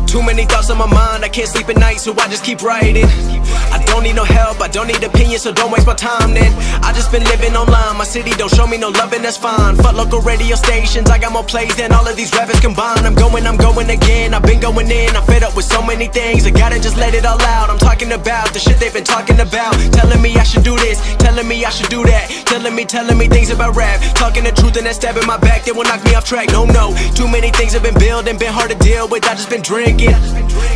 Too many thoughts on my mind, I can't sleep at night, so I just keep writing. I don't need no help, I don't need opinions, so don't waste my time then. I just been living online, my city don't show me no loving, that's fine. Fuck local radio stations, I got more plays than all of these rappers combined. I'm going again, I've been going in, I'm fed up with so many things, I gotta just let it all out. I'm talking about the shit they've been talking about, telling me I should do this, telling me I should do that, telling me things about rap, talking the truth and that stab in my back, they will knock me off track. No, too many things have been building, been hard to deal with, I just been drinking.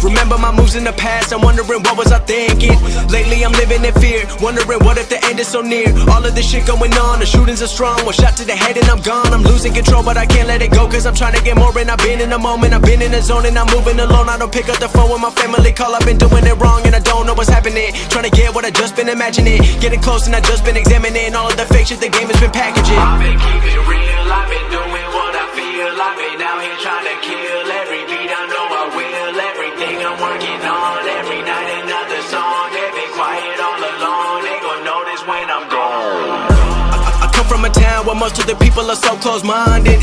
Remember my moves in the past, I'm wondering what was I thinking. Lately I'm living in fear, wondering what if the end is so near. All of this shit going on, the shootings are strong, one shot to the head and I'm gone. I'm losing control but I can't let it go, cause I'm trying to get more. And I've been in the moment, I've been in the zone, and I'm moving alone. I don't pick up the phone when my family call, I've been doing it wrong and I don't know what's happening. Trying to get what I just been imagining, getting close and I just been examining all of the fake shit the game has been packaging. I've been keeping it real, I've been doing what I feel. I've been out here trying to kill every beat, I know I will. Everything I'm working on, every night another song. They've been quiet all along, they gon' notice when I'm gone. I come from a town where most of the people are so close-minded.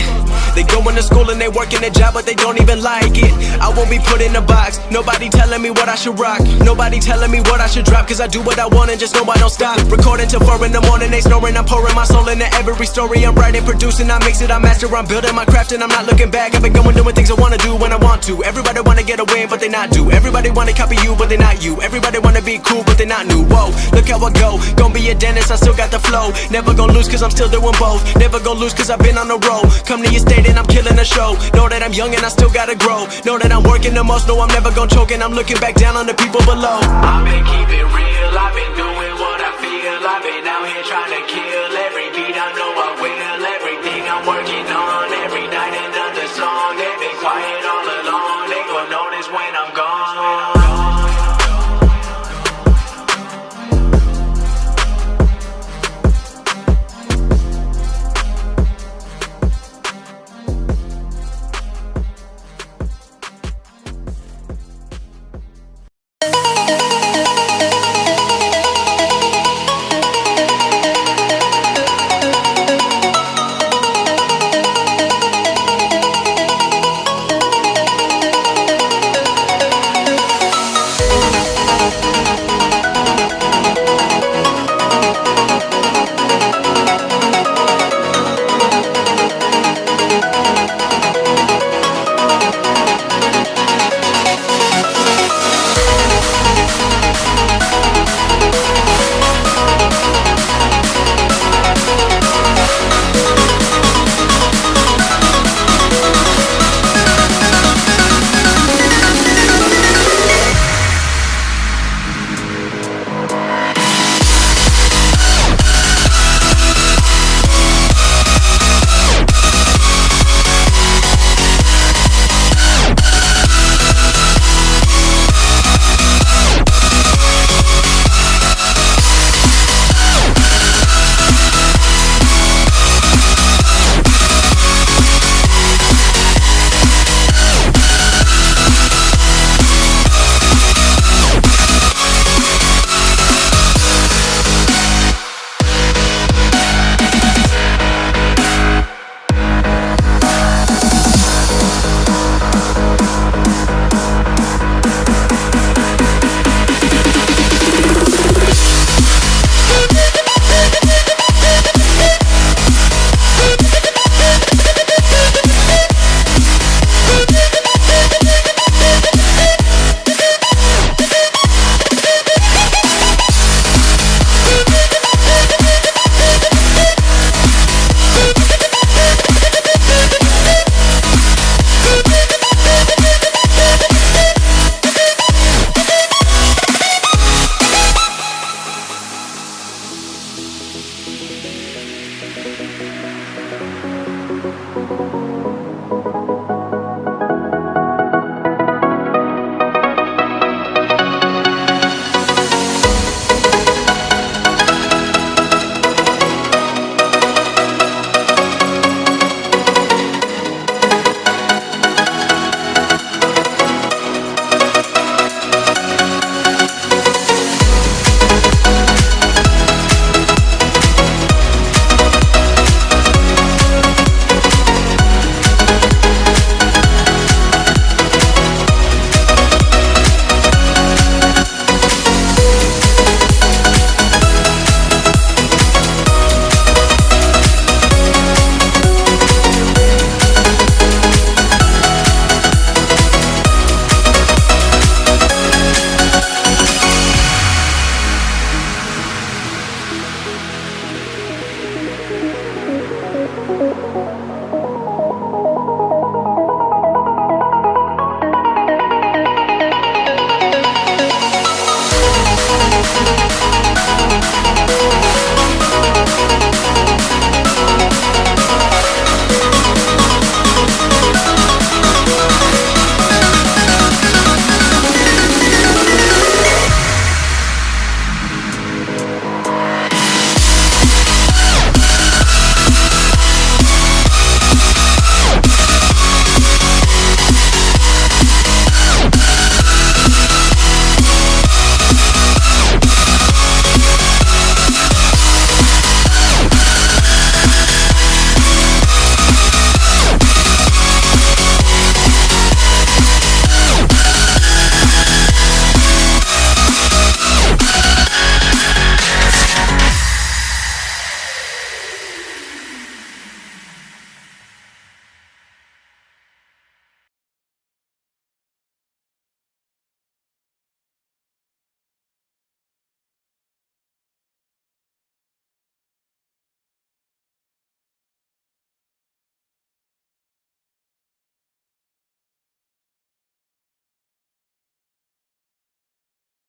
They going to school and they working a job but they don't even like it. I won't be put in a box, nobody telling me what I should rock, nobody telling me what I should drop, cause I do what I want and just know I don't stop. Recording till 4 in the morning, they snoring, I'm pouring my soul into every story. I'm writing, producing, I mix it, I master, I'm building my craft and I'm not looking back. I've been going doing things I wanna do when I want to. Everybody wanna get a win but they not do. Everybody wanna copy you but they not you. Everybody wanna be cool but they not new. Whoa, look how I go, gon' be a dentist, I still got the flow. Never gon' lose cause I'm still doing both. Never gon' lose cause I've been on the road. Come to your state and I'm killing the show. Know that I'm young and I still gotta grow. Know that I'm working the most, know I'm never gon' choke. And I'm looking back down on the people below. I've been keeping real, I've been doing what I feel. I've been out here trying to kill every